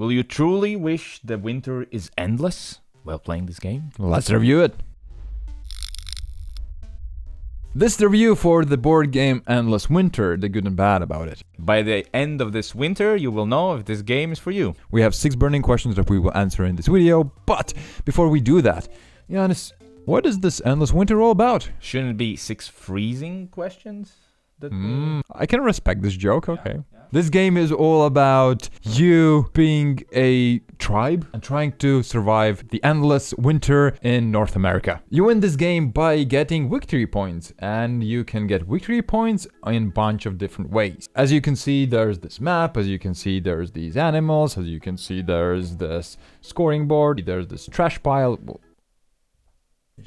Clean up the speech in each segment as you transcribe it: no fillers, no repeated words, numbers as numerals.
Will you truly wish the winter is endless while playing this game? Let's review it. This is the review for the board game Endless Winter, the good and bad about it. By the end of this winter, you will know if this game is for you. We have 6 burning questions that we will answer in this video, but before we do that, Giannis, what is this Endless Winter all about? Shouldn't it be 6 freezing questions? I can respect this joke, okay. Yeah. This game is all about you being a tribe and trying to survive the endless winter in North America. You win this game by getting victory points, and you can get victory points in a bunch of different ways. As you can see, there's this map, as you can see, there's these animals, as you can see, there's this scoring board, there's this trash pile.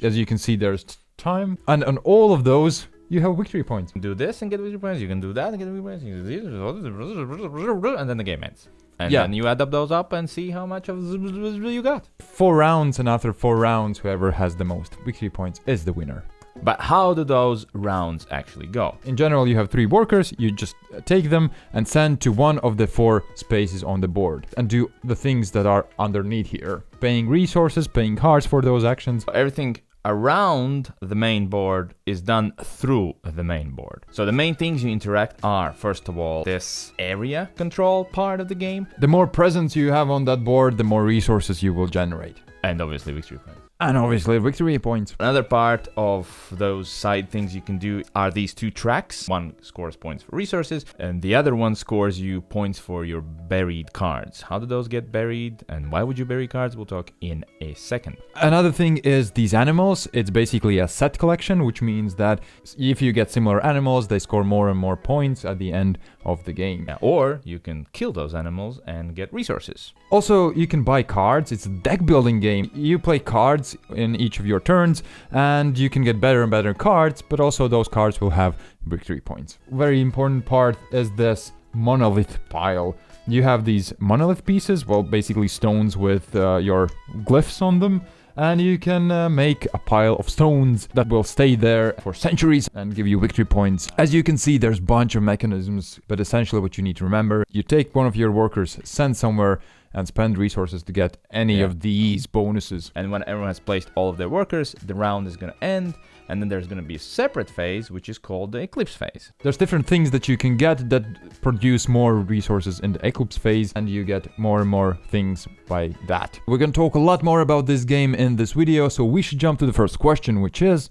As you can see, there's time, and on all of those, you have victory points. You can do this and get victory points. You can do that and get victory points. You can do this, and then the game ends. And then you add up those up and see how much of you got. 4 rounds, and after 4 rounds, whoever has the most victory points is the winner. But how do those rounds actually go? In general, you have 3 workers. You just take them and send to one of the 4 spaces on the board and do the things that are underneath here. Paying resources, paying cards for those actions. Everything around the main board is done through the main board. So the main things you interact are, first of all, this area control part of the game. The more presence you have on that board, the more resources you will generate. And obviously victory points. And obviously victory points. Another part of those side things you can do are these 2 tracks. One scores points for resources, and the other one scores you points for your buried cards. How do those get buried, and why would you bury cards? We'll talk in a second. Another thing is these animals. It's basically a set collection, which means that if you get similar animals, they score more and more points at the end of the game. Yeah, or you can kill those animals and get resources. Also, you can buy cards. It's a deck building game. You play cards in each of your turns, and you can get better and better cards, but also those cards will have victory points. Very important part is this monolith pile. You have these monolith pieces, well, basically stones with your glyphs on them, and you can make a pile of stones that will stay there for centuries and give you victory points. As you can see, there's a bunch of mechanisms, but essentially what you need to remember, you take one of your workers, send somewhere, and spend resources to get any of these bonuses. And when everyone has placed all of their workers, the round is going to end, and then there's going to be a separate phase, which is called the eclipse phase. There's different things that you can get that produce more resources in the eclipse phase, and you get more and more things by that. We're going to talk a lot more about this game in this video, so we should jump to the first question, which is...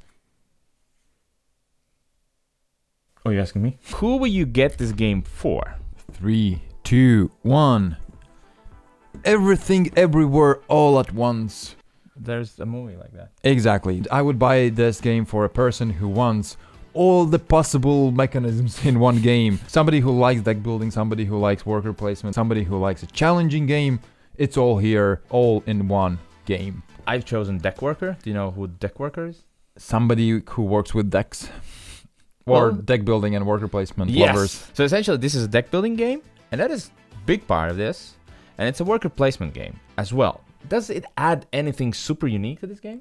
Oh, you're asking me? Who will you get this game for? 3, 2, 1... Everything, everywhere, all at once. There's a movie like that. Exactly. I would buy this game for a person who wants all the possible mechanisms in one game. Somebody who likes deck building, somebody who likes worker placement, somebody who likes a challenging game. It's all here, all in one game. I've chosen Deck Worker. Do you know who Deck Worker is? Somebody who works with decks. Or deck building and worker placement lovers. So essentially, this is a deck building game, and that is a big part of this. And it's a worker placement game as well. Does it add anything super unique to this game?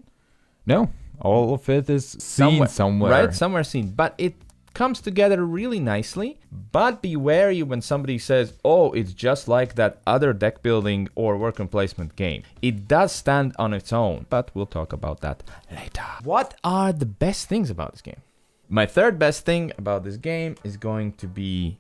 No. All of it is seen somewhere. Right? Somewhere seen. But it comes together really nicely. But be wary when somebody says, oh, it's just like that other deck building or worker placement game. It does stand on its own. But we'll talk about that later. What are the best things about this game? My third best thing about this game is going to be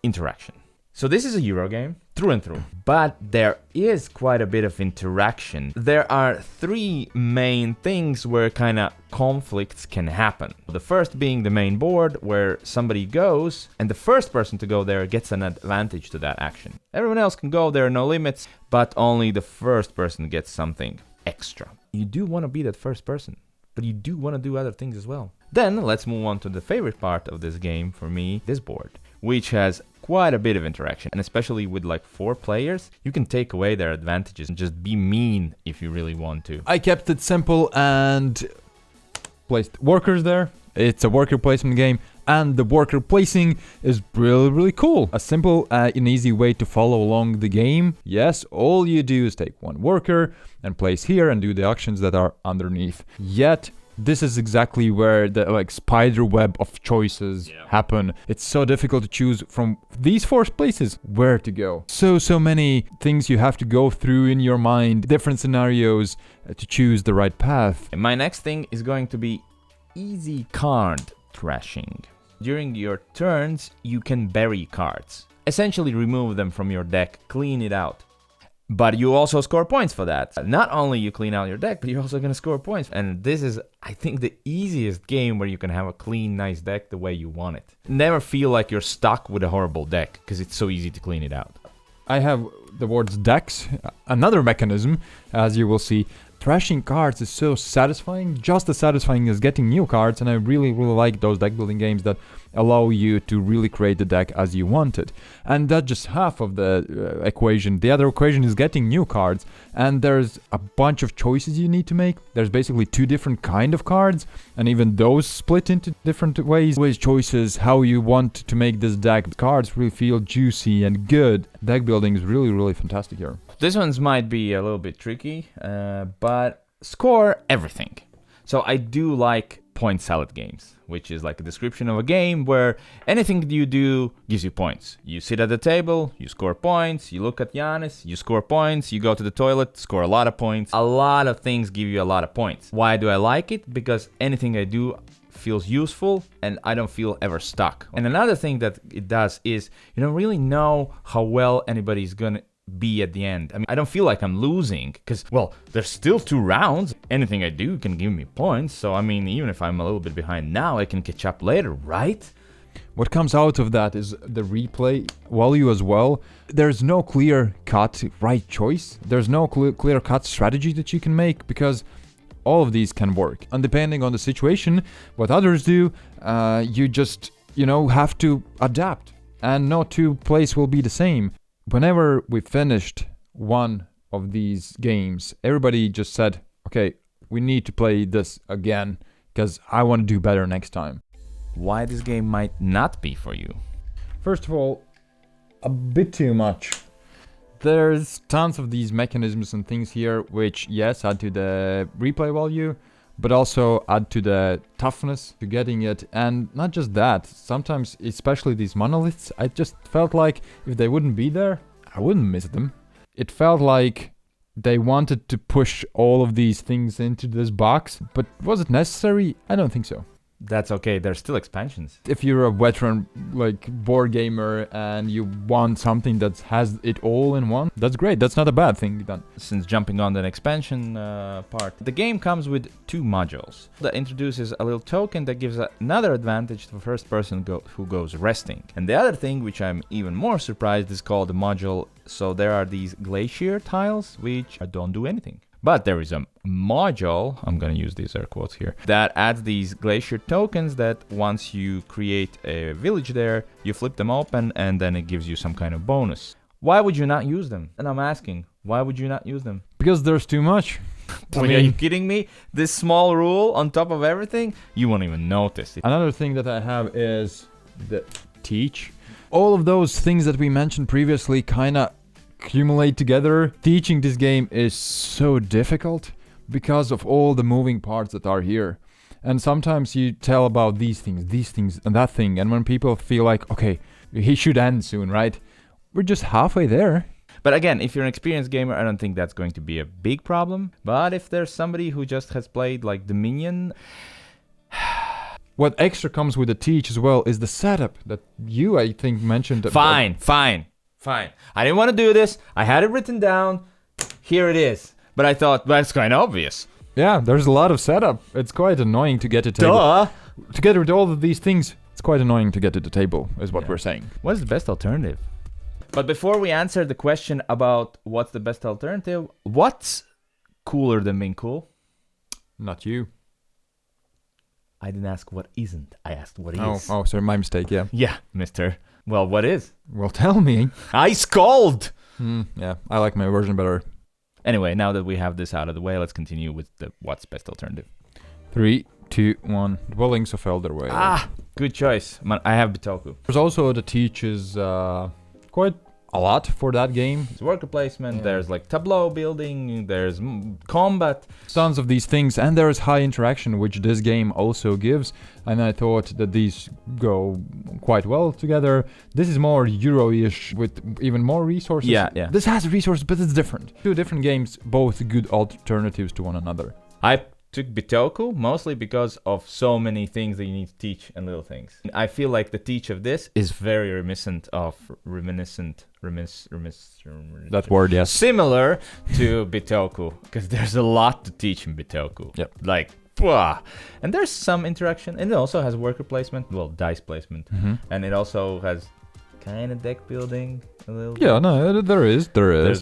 interaction. So this is a Euro game, through and through, but there is quite a bit of interaction. There are 3 main things where kind of conflicts can happen. The first being the main board, where somebody goes, and the first person to go there gets an advantage to that action. Everyone else can go, there are no limits, but only the first person gets something extra. You do want to be that first person, but you do want to do other things as well. Then let's move on to the favorite part of this game for me, this board, which has quite a bit of interaction, and especially with like 4 players, you can take away their advantages and just be mean if you really want to. I kept it simple and placed workers there. It's a worker placement game, and the worker placing is really cool. A simple and easy way to follow along the game. Yes, all you do is take one worker and place here and do the actions that are underneath. Yet This is exactly where the like spider web of choices happen. It's so difficult to choose from these 4 places where to go. So many things you have to go through in your mind, different scenarios to choose the right path. My next thing is going to be easy card trashing. During your turns, you can bury cards. Essentially remove them from your deck, clean it out. But you also score points for that. Not only you clean out your deck, but you're also going to score points. And this is, I think, the easiest game where you can have a clean, nice deck the way you want it. Never feel like you're stuck with a horrible deck, because it's so easy to clean it out. I have the words decks, another mechanism, as you will see. Trashing cards is so satisfying, just as satisfying as getting new cards, and I really like those deck building games that allow you to really create the deck as you want it. And that's just half of the equation. The other equation is getting new cards, and there's a bunch of choices you need to make. There's basically 2 different kind of cards, and even those split into different ways. Choices, how you want to make this deck. Cards really feel juicy and good. Deck building is really fantastic here. This one's might be a little bit tricky, but score everything. So I do like point salad games, which is like a description of a game where anything you do gives you points. You sit at the table, you score points, you look at Giannis, you score points, you go to the toilet, score a lot of points. A lot of things give you a lot of points. Why do I like it? Because anything I do feels useful and I don't feel ever stuck. And another thing that it does is you don't really know how well anybody's gonna be at the end. I mean, I don't feel like I'm losing because, well, there's still 2 rounds. Anything I do can give me points. So, I mean, even if I'm a little bit behind now, I can catch up later, right? What comes out of that is the replay value as well. There's no clear-cut right choice. There's no clear-cut strategy that you can make because all of these can work. And depending on the situation, what others do, you just, have to adapt. And no 2 plays will be the same. Whenever we finished one of these games, everybody just said, okay, we need to play this again because I want to do better next time. Why this game might not be for you? First of all, a bit too much. There's tons of these mechanisms and things here which, yes, add to the replay value, but also add to the toughness to getting it. And not just that, sometimes, especially these monoliths, I just felt like if they wouldn't be there, I wouldn't miss them. It felt like they wanted to push all of these things into this box, but was it necessary? I don't think so. That's okay, there's still expansions. If you're a veteran like board gamer and you want something that has it all in one, that's great. That's not a bad thing done. Since jumping on the expansion part, the game comes with 2 modules that introduces a little token that gives another advantage to the first person who goes resting. And the other thing, which I'm even more surprised, is called the module. So there are these glacier tiles which don't do anything. But there is a module, I'm going to use these air quotes here, that adds these glacier tokens that once you create a village there, you flip them open and then it gives you some kind of bonus. Why would you not use them? And I'm asking, why would you not use them? Because there's too much. Are you kidding me? This small rule on top of everything, you won't even notice it. Another thing that I have is the teach. All of those things that we mentioned previously kind of accumulate together. Teaching this game is so difficult because of all the moving parts that are here. And sometimes you tell about these things, and that thing. And when people feel like, okay, he should end soon, right? We're just halfway there. But again, if you're an experienced gamer, I don't think that's going to be a big problem. But if there's somebody who just has played like Dominion... What extra comes with the teach as well is the setup that you, I think, mentioned. Fine. I didn't want to do this. I had it written down. Here it is. But I thought, that's kind of obvious. Yeah, there's a lot of setup. It's quite annoying to get to table. Duh! Together with all of these things, it's quite annoying to get to the table, is what we're saying. What is the best alternative? But before we answer the question about what's the best alternative, what's cooler than being cool? Not you. I didn't ask what isn't. I asked what is. Oh, sorry, my mistake, yeah. Yeah, mister. Well, what is? Well, tell me. Ice cold! Yeah, I like my version better. Anyway, now that we have this out of the way, let's continue with the what's best alternative. 3, 2, 1. Dwellings of Elderway. Ah, good choice. I have Bitoku. There's also the teach is quite a lot for that game. There's worker placement, there's like tableau building, there's combat. Tons of these things, and there is high interaction, which this game also gives. And I thought that these go quite well together. This is more Euro-ish with even more resources. Yeah. This has resources, but it's different. Two different games, both good alternatives to one another. I took Bitoku mostly because of so many things that you need to teach and little things. I feel like the teach of this is very reminiscent, That word, yes. similar to Bitoku, because there's a lot to teach in Bitoku. Yep. Like, pwah. And there's some interaction, and it also has worker placement, well, dice placement, and it also has kind of deck building a little. Yeah, no, there is.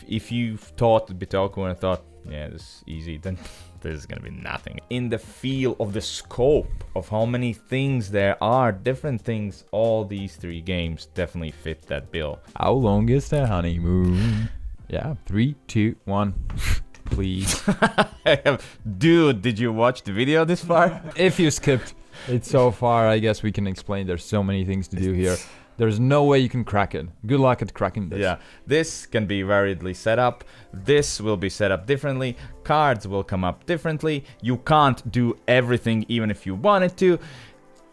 If you thought Bitoku and thought, yeah, this is easy, then this is gonna be nothing. In the feel of the scope of how many things there are, different things, all these three games definitely fit that bill. How long is the honeymoon? Yeah, 3, 2, 1. Please. Dude, did you watch the video this far? If you skipped it so far, I guess we can explain. There's so many things to do here. There's no way you can crack it. Good luck at cracking this. Yeah, this can be variedly set up. This will be set up differently. Cards will come up differently. You can't do everything even if you wanted to.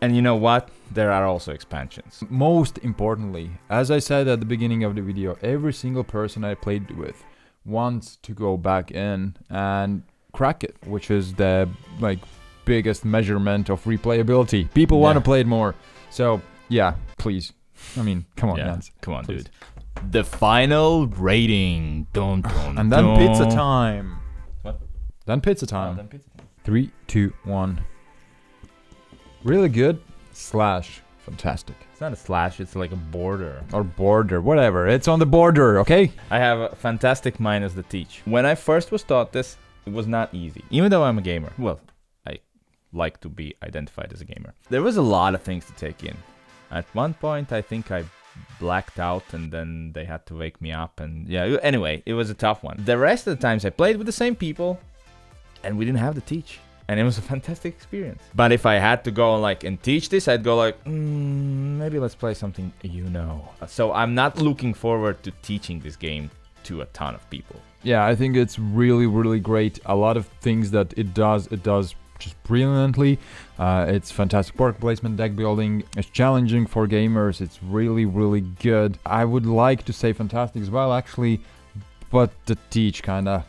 And you know what? There are also expansions. Most importantly, as I said at the beginning of the video, every single person I played with wants to go back in and crack it, which is the biggest measurement of replayability. People want to play it more. So yeah, please. I mean, come on, Jens. Come on, please. dude. The final rating. And then pizza time. What? Then pizza time. 3, 2, 1. Really good / fantastic. It's not a slash, it's like a border. Or border, whatever. It's on the border, okay? I have a fantastic minus the teach. When I first was taught this, it was not easy. Even though I'm a gamer. Well, I like to be identified as a gamer. There was a lot of things to take in. At one point, I think I blacked out and then they had to wake me up. And yeah, anyway, it was a tough one. The rest of the times I played with the same people and we didn't have to teach. And it was a fantastic experience. But if I had to go and teach this, I'd go maybe let's play something So I'm not looking forward to teaching this game to a ton of people. Yeah, I think it's really, really great. A lot of things that it does just brilliantly. It's fantastic work placement, deck building. It's challenging for gamers. It's really, really good. I would like to say fantastic as well, actually, but the teach kinda.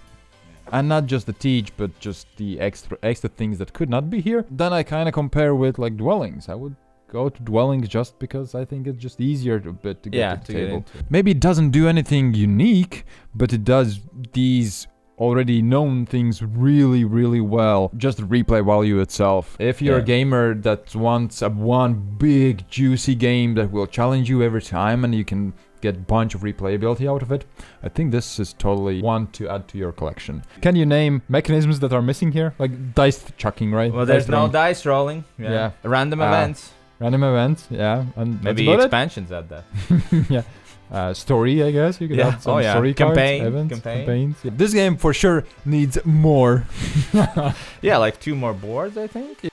And not just the teach, but just the extra things that could not be here. Then I kind of compare with dwellings. I would go to dwellings just because I think it's just easier a bit to get to the table. Maybe it doesn't do anything unique, but it does these already known things really, really well. Just the replay value itself. If you're a gamer that wants one big juicy game that will challenge you every time and you can get a bunch of replayability out of it, I think this is totally one to add to your collection. Can you name mechanisms that are missing here? Like dice chucking, right? Well, there's no dice rolling. Yeah. Random events. Random events, yeah. And maybe expansions at that. Yeah. Story, I guess. You could add some story cards, campaigns. Yeah. This game for sure needs more. Yeah, 2 more boards, I think.